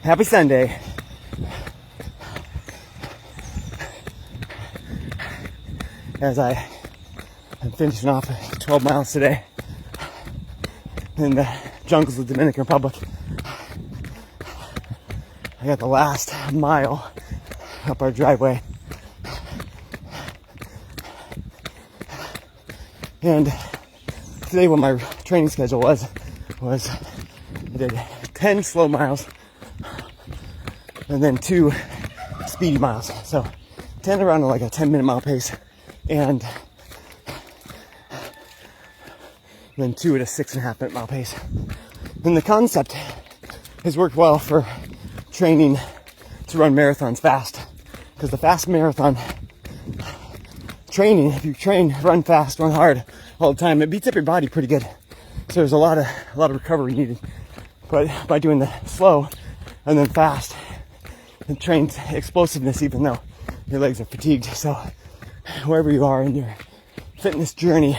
Happy Sunday. As I am finishing off 12 miles today in the jungles of the Dominican Republic. I got the last mile up our driveway. And today what my training schedule was I did 10 slow miles and then 2 speedy miles. So 10 around like a 10-minute mile pace and then 2 at a 6.5-minute mile pace. And the concept has worked well for training to run marathons fast, because the fast marathon training, if you run fast, run hard all the time, it beats up your body pretty good. So there's a lot of recovery needed. But by doing the slow and then fast, it trains explosiveness even though your legs are fatigued. So wherever you are in your fitness journey,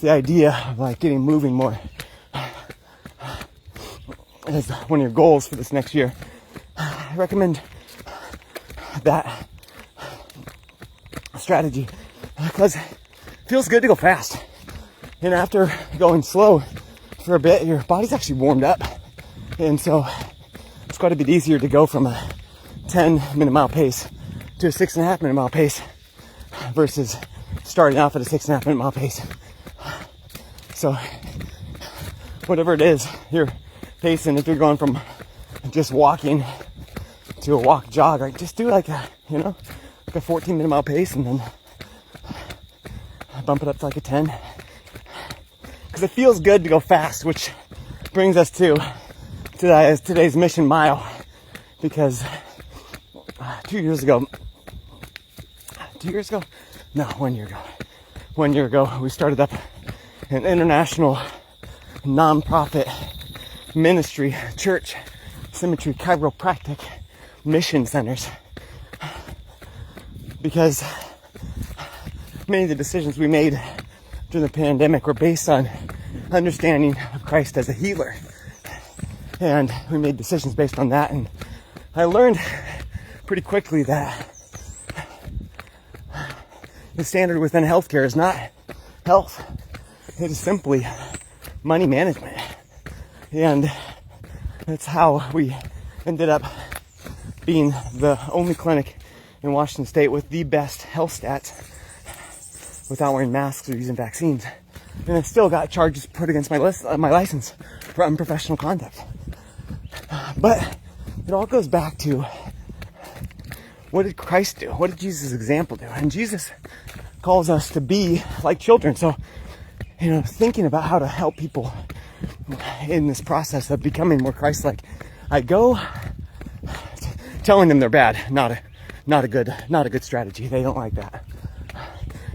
the idea of like getting moving more is one of your goals for this next year. I recommend that strategy because it feels good to go fast. And after going slow for a bit, your body's actually warmed up. And so it's quite a bit easier to go from a 10-minute mile pace to a 6.5-minute mile pace versus starting off at a 6.5-minute mile pace. So whatever it is you're pacing, if you're going from just walking to a walk jog, right, just do like a 14-minute mile pace and then bump it up to like a 10. Because it feels good to go fast, which brings us to today's mission mile. Because 1 year ago, we started up an international non-profit ministry church, Symmetry Chiropractic Mission Centers. Because many of the decisions we made during the pandemic were based on understanding of Christ as a healer. And we made decisions based on that. And I learned pretty quickly that the standard within healthcare is not health. It is simply money management. And that's how we ended up being the only clinic in Washington State with the best health stats without wearing masks or using vaccines. And I still got charges put against my license for unprofessional conduct. But it all goes back to, what did Christ do? What did Jesus' example do? And Jesus calls us to be like children. So, thinking about how to help people in this process of becoming more Christ-like, I go telling them they're bad. Not a good strategy. They don't like that.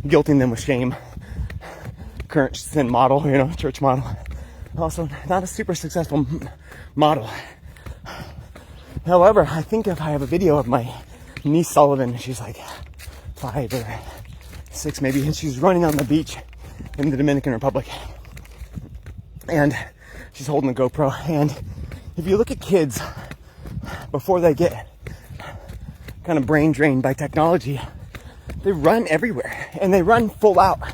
Guilting them with shame. Current sin model, church model. Also, not a super successful model. However, I think if I have a video of my niece Sullivan, she's like 5 or 6 maybe, and she's running on the beach in the Dominican Republic. And she's holding a GoPro. And if you look at kids before they get kind of brain drained by technology, they run everywhere and they run full out.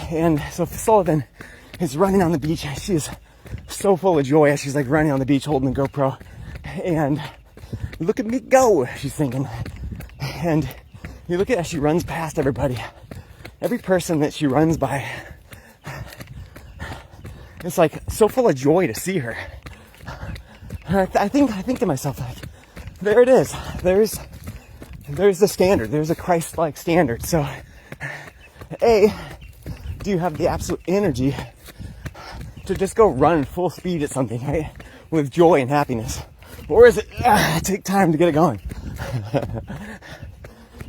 And so Sullivan is running on the beach. She is so full of joy as she's like running on the beach holding the GoPro. And look at me go, she's thinking. And you look at as she runs past everybody. Every person that she runs by, it's like so full of joy to see her. And I think to myself, like, there it is. There's the standard. There's a Christ-like standard. So, A, do you have the absolute energy to just go run full speed at something, right? With joy and happiness? Or is it, take time to get it going?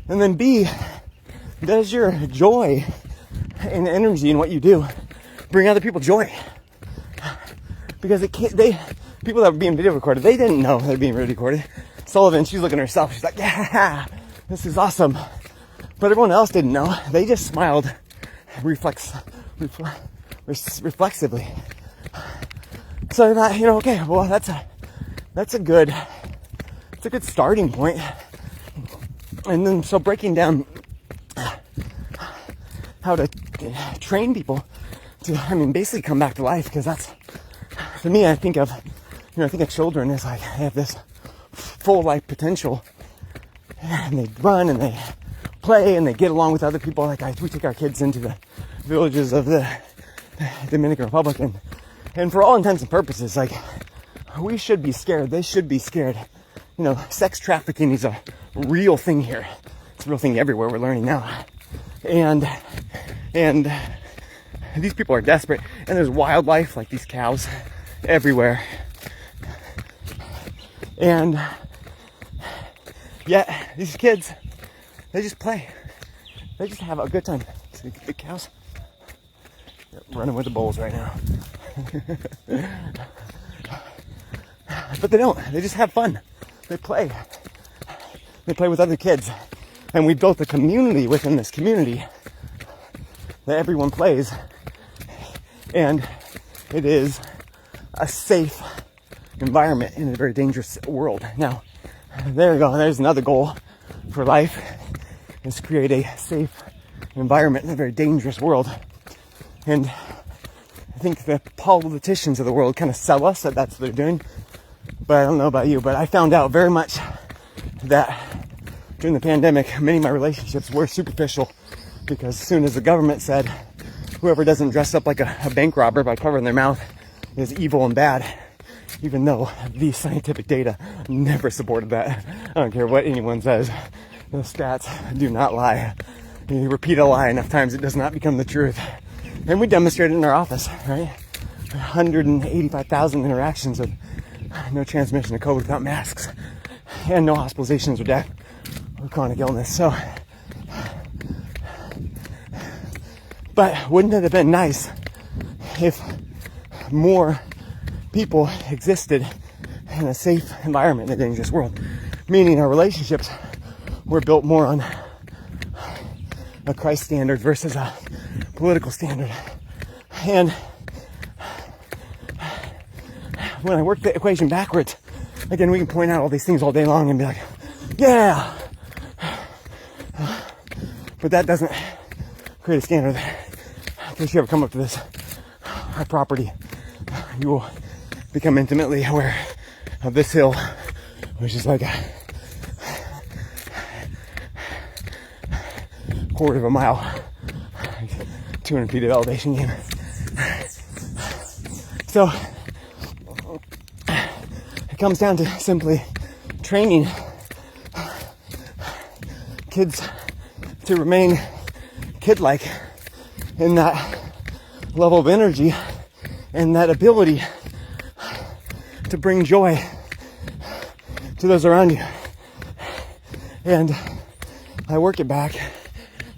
And then B, does your joy and energy in what you do bring other people joy? Because people that were being video recorded, they didn't know they're being video recorded. Sullivan, she's looking at herself. She's like, yeah, this is awesome. But everyone else didn't know. They just smiled reflexively. So I thought, okay, well, that's that's a good starting point. And then so breaking down how to train people to, basically come back to life, because that's, for me, I think of children as like, they have this full life potential, and they run and they play and they get along with other people. Like we take our kids into the villages of the Dominican Republic, and for all intents and purposes, like, we should be scared. They should be scared. Sex trafficking is a real thing here. It's a real thing everywhere, we're learning now. And these people are desperate. And there's wildlife, like these cows, everywhere. And yet, these kids, they just play. They just have a good time. See the big cows? They're running with the bulls right now. But they don't. They just have fun. They play. They play with other kids. And we built a community within this community that everyone plays. And it is a safe environment in a very dangerous world. Now, there you go. There's another goal for life, is to create a safe environment in a very dangerous world. And I think the politicians of the world kind of sell us that that's what they're doing. But I don't know about you, but I found out very much that during the pandemic, many of my relationships were superficial, because as soon as the government said whoever doesn't dress up like a bank robber by covering their mouth is evil and bad, even though the scientific data never supported that. I don't care what anyone says. The stats do not lie. You repeat a lie enough times, it does not become the truth. And we demonstrated in our office, right? 185,000 interactions of no transmission of COVID without masks, and no hospitalizations or death or chronic illness. So, but wouldn't it have been nice if more people existed in a safe environment in a dangerous world? Meaning our relationships were built more on a Christ standard versus a political standard. And when I work the equation backwards, again, we can point out all these things all day long and be like, yeah. But that doesn't create a standard. If you ever come up to this property, you will become intimately aware of this hill, which is like a quarter of a mile, 200 feet of elevation gain. So it comes down to simply training kids to remain kid-like in that level of energy and that ability to bring joy to those around you. And I work it back.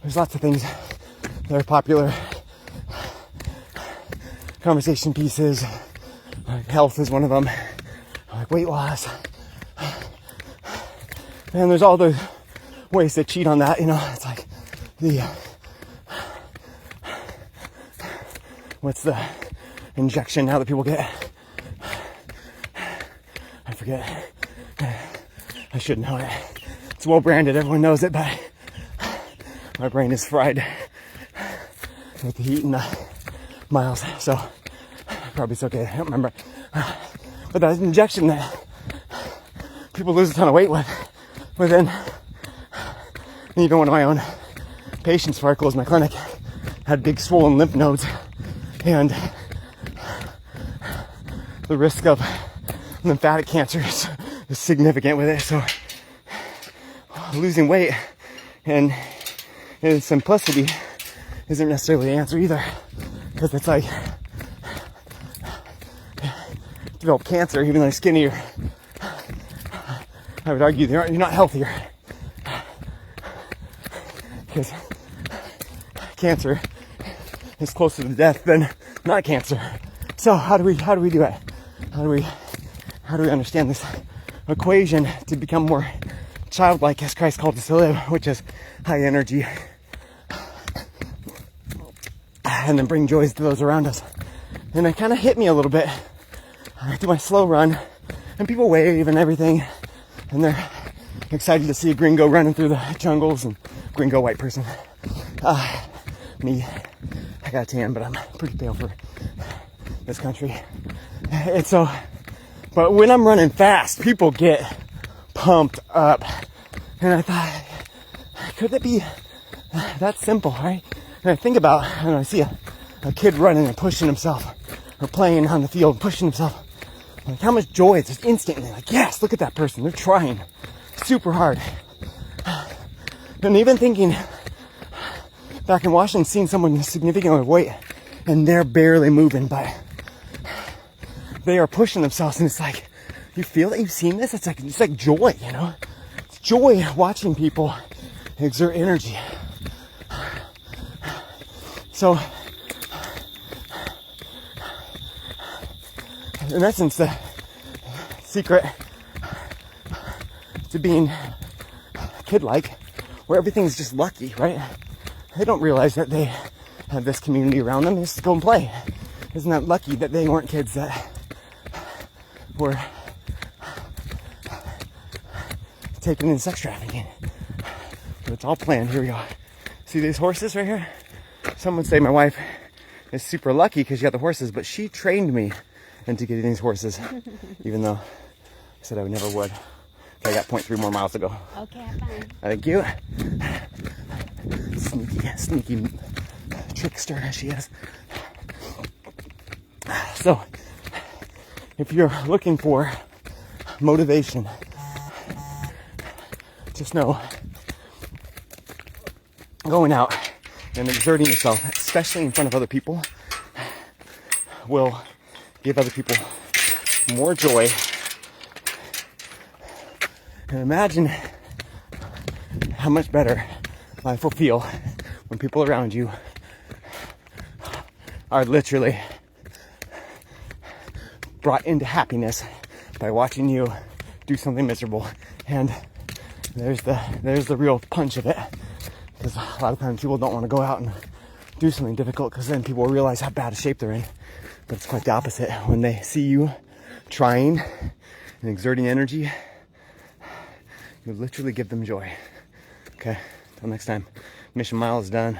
There's lots of things that are popular. Conversation pieces, like health is one of them, like weight loss. And there's all those ways to cheat on that, it's like what's the injection now that people get? I forget. I should know it. It's well branded, everyone knows it, but my brain is fried with the heat and the miles, so probably it's okay. I don't remember. But that injection that people lose a ton of weight within, even one of my own patients before I closed my clinic had big swollen lymph nodes, and the risk of lymphatic cancer is significant with it. So losing weight and in its simplicity isn't necessarily the answer either, because it's like develop cancer even though you're skinnier. I would argue you're not healthier, because cancer is closer to death than not cancer. So how do we do it? How do we understand this equation to become more childlike as Christ called us to live, which is high energy, and then bring joys to those around us? And it kind of hit me a little bit. I do my slow run, And people wave and everything, and they're excited to see a gringo running through the jungles, and gringo white person. Me, I got a tan, but I'm pretty pale for this country. And so, but when I'm running fast, people get pumped up. And I thought, could it be that simple, right? And I think about, and I see a kid running and pushing himself, or playing on the field, pushing himself. Like, how much joy is just instantly. Like, yes, look at that person. They're trying super hard. And even thinking back in Washington, seeing someone significantly overweight and they're barely moving, but they are pushing themselves, and it's like, you feel it? You've seen this? It's like joy, you know? It's joy watching people exert energy. So, in essence, the secret to being kid-like, where everything's just lucky, right? They don't realize that they have this community around them. They just go and play. Isn't that lucky that they weren't kids that were taken in sex trafficking? But it's all planned. Here we go. See these horses right here? Some would say my wife is super lucky because she got the horses, but she trained me into getting these horses, even though I said I never would. Okay, I got 0.3 more miles to go. Okay, fine. Thank you. Sneaky trickster as she is. So, if you're looking for motivation, just know going out and exerting yourself, especially in front of other people, will give other people more joy. And imagine how much better life will feel when people around you are literally brought into happiness by watching you do something miserable. And there's the real punch of it, because a lot of times people don't want to go out and do something difficult, because then people realize how bad a shape they're in. But it's quite the opposite. When they see you trying and exerting energy, you literally give them joy. Okay, till next time. Mission mile is done.